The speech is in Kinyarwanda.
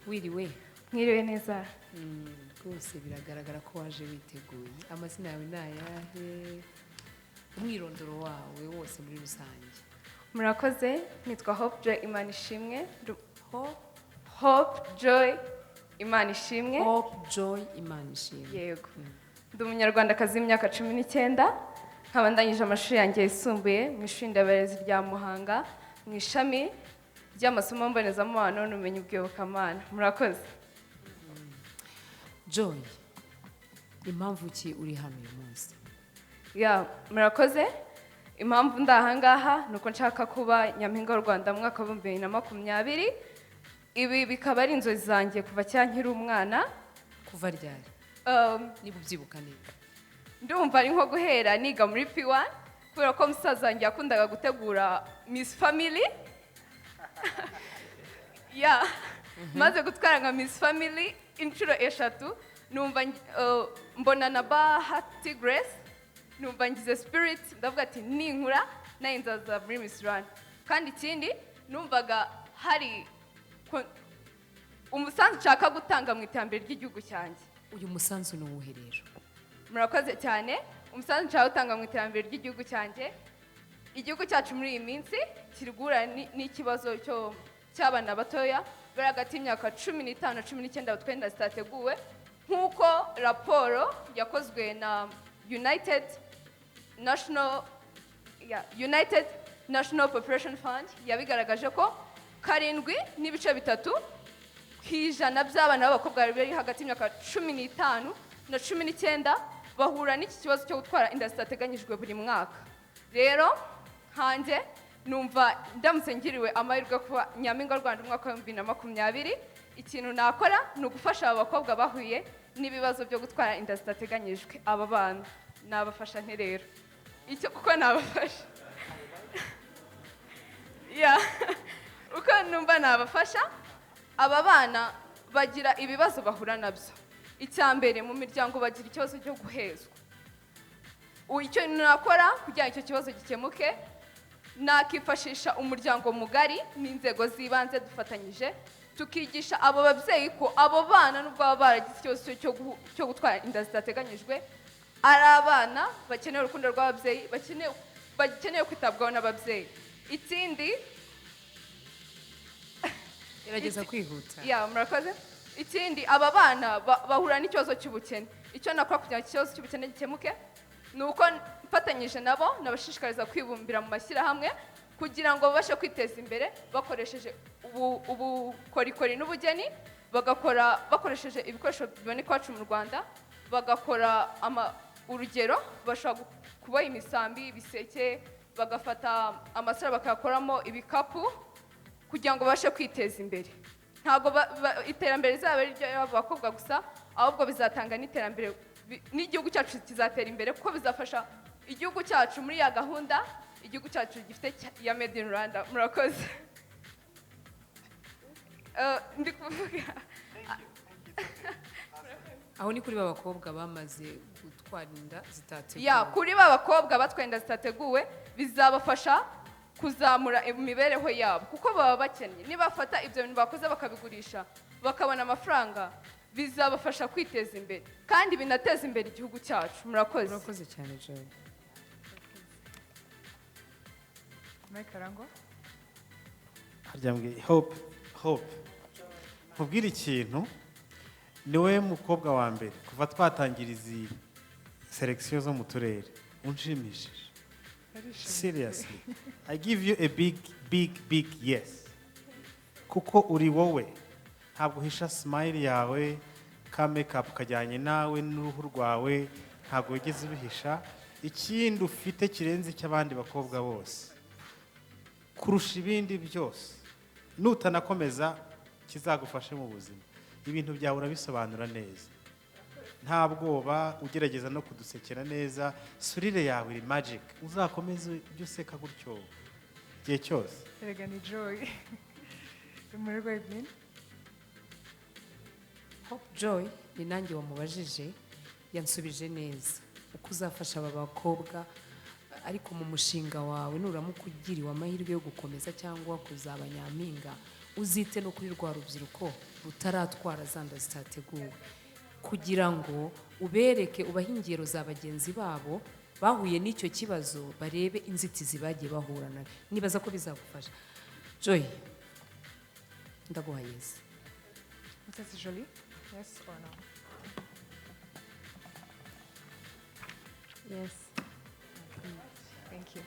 Wiriwe. Mwiriwe neza. Rwose biragaragara ko waje witeguye. Amazina yawe ni ayahe? Umwirondoro wawe wose muri rusange. Murakoze, nitwa Hope Joy Imanishimwe. Hope Joy Imanishimwe. Hope Joy Imanishimwe. Yego. Ndi umunyarwandakazi w'imyaka 19. Nkaba ndangije amashuri yanjye yisumbuye mu ishuri ndabarezi rya Muhanga mu ishami ry'amasomo mbonezamubano n'ubumenyi bw'iyobokamana. Murakoze. Joy, impamvu ki uri hano uyu munsi? Murakoze. Impamvu ndahangaha nuko nshaka kuba nyampinga w'u Rwanda mu mwaka wa 2020. Ibi bikaba ari inzozi zanjye kuva nkiri umwana. Kuva ryari? Niba ubyibuka neza. Ndumva ari nko guhera niga muri P1 kubera ko musaza wanjye yakundaga gutegura Miss Family. Maze gutwara nka Miss Family inshuro 3 numva mbona na Bahati Grace, numva ngize spirit ndavuga ati ninkura nayinzaza muri Miss Rwanda. Kandi ikindi numvaga hari umusanzu nshaka gutanga mu iterambere ry'igihugu cyanjye. Uyu musanzu ni uwuhe rero? Murakoze cyane. Umusanzu nshaka gutanga mu iterambere ry'igihugu cyanjye. Igihugu cyacu muri iyi minsi kirigura n'ikibazo cy'abana batoya bari hagati y'imyaka 15 na 19 batwenda zitateguwe, nk'uko raporo yakozwe na United National Population Fund yabigaragaje ko 7.3% by'abana b'abakobwa bari hagati y'imyaka 15 na 19 bahura n'iki kibazo cyo gutwara inda zitateganyijwe buri mwaka. Rero hanze numva ndamutse ngiriwe amahirwe kuba nyampinga w'u Rwanda umwaka wa 2020, ikintu nakora ni ugufasha aba bakobwa bahuye n'ibibazo byo gutwara inda zitateganyijwe. Aba bana nabafasha nte rero? Icyo kuko nabafasha. Uko numva nabafasha, aba bana bagira ibibazo bahura nabyo. Icyambere mu miryango bagira ikibazo cyo guhezwa. Icyo nakora kugira icyo kibazo gikemuke, nakifashisha umuryango mugari n'inzego z'ibanze dufatanyije tukigisha abo babyeyi ko abo bana nubwo baba baragize ikibazo cyo gutwara inda zitateganyijwe ari abana bakeneye urukundo rw'ababyeyi, bakeneye kwitabwaho n'ababyeyi. Ikindi gerageza kwihuta. Murakoze. Ikindi aba bana bahura n'ikibazo cy'ubukene. Icyo nakora kugira ngo ikibazo cy'ubukene gikemuke nuko mfatanyije nabo nabashishikariza kwibumbira mu mashyirahamwe kugira ngo babashe kwiteza imbere bakoresheje ubukorikori n'ubugeni, bagakora bakoresheje ibikoresho biboneka iwacu mu Rwanda, bagakora urugero bashobora kuboha imisambi, ibiseke, bagafata amasaro bakayakoramo ibikapu kugira ngo babashe kwiteza imbere. Ntabwo iterambere rizaba ari ry'abakobwa gusa, ahubwo bizatanga n'iterambere n'igihugu cyacu kizatera imbere kuko bizafasha igihugu cyacu muri ya gahunda igihugu cyacu gifite ya Made in Rwanda. Murakoze. Ndi kuvuga aho ni kuri b'abakobwa bamaze gutwara inda zitateguwe. Kuri b'abakobwa batwenda zitateguwe bizabafasha kuzamura imibereho yabo kuko baba bakennye. Nibafata ibyo bintu bakoze bakabigurisha bakabona amafaranga, bizabafasha kwiteza imbere kandi binateza imbere igihugu cyacu. Murakoze. Murakoze cyane Joy. Mekarango haryambye Hope mubwira ikintu, niwe mukobwa wa mbere kuva twatangira izi selection zo mu turere unshimishije. Seriously, I give you a big yes. Kuko uri wowe, ntabwo uhisha smile yawe, ka makeup kajyanye nawe n'uruhu rwawe, ntabwo wigeze ubihisha. Ikindi ufite kirenze cy'abandi bakobwa bose, kurusha ibindi byose, nutanakomeza kizagufashe mu buzima. Ibintu byawe urabisobanura neza, nta bwoba, ugerageza no kudusekera neza. Surire yawe iri magic, uzakomeze ujye useka gutyo igihe cyose. Erega ni Joy. Umurego ibin. Hope Joy ni nanjye wamubajije, yansubije neza uko uzafasha aba bakobwa, ariko mu mushinga wawe nuramuka ugiriwe amahirwe yo gukomeza cyangwa kuzaba nyampinga, uzite no kuri rwa rubyiruko rutaratwara za nda zitateguwe, kugira ngo ubereke ubahe ingero za bagenzi babo bahuye n'icyo kibazo, barebe inzitizi bagiye bahura nayo. Nibaza ko bizagufasha. Joy, ndaguha yes. Mrs. Jolie, yes or no? Yes. Thank you.